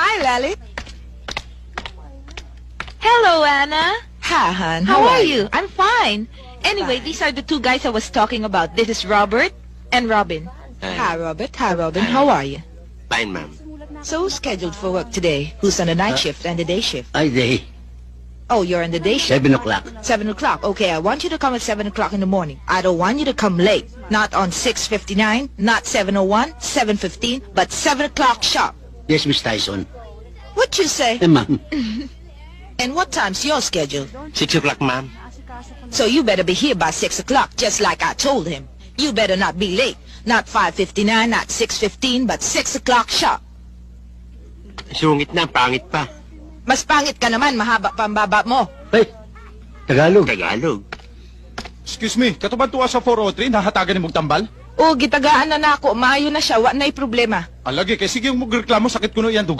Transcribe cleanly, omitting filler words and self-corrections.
Hi, Lally. Hello, Anna. Hi, hon. How are you? I'm fine. Anyway, these are the two guys I was talking about. This is Robert and Robin. Hi, Robert. Hi, Robin. How are you? Fine, ma'am. So, who's scheduled for work today? Who's on the night shift and the day shift? Ay, day. Oh, you're on the day shift. 7 o'clock. 7 o'clock. Okay, I want you to come at 7 o'clock in the morning. I don't want you to come late. Not on 6:59, not 7:01, 7:15, but 7 o'clock sharp. Yes, Miss Tyson. What you say? Ma'am. And what time's your schedule? 6 o'clock, ma'am. So you better be here by 6 o'clock, just like I told him. You better not be late. Not 5:59, not 6:15, but 6 o'clock sharp. Sungit na, pangit pa. Mas pangit ka naman, mahaba pa ang baba mo. Ay, Tagalog. Tagalog. Excuse me, katubad tuwa sa 403, nahatagan ni mong tambal? O, gitagaan na ako. Maayo na siya. Wa na'y problema. Alagi, kay sige yung magreklamo, sakit ko no yan,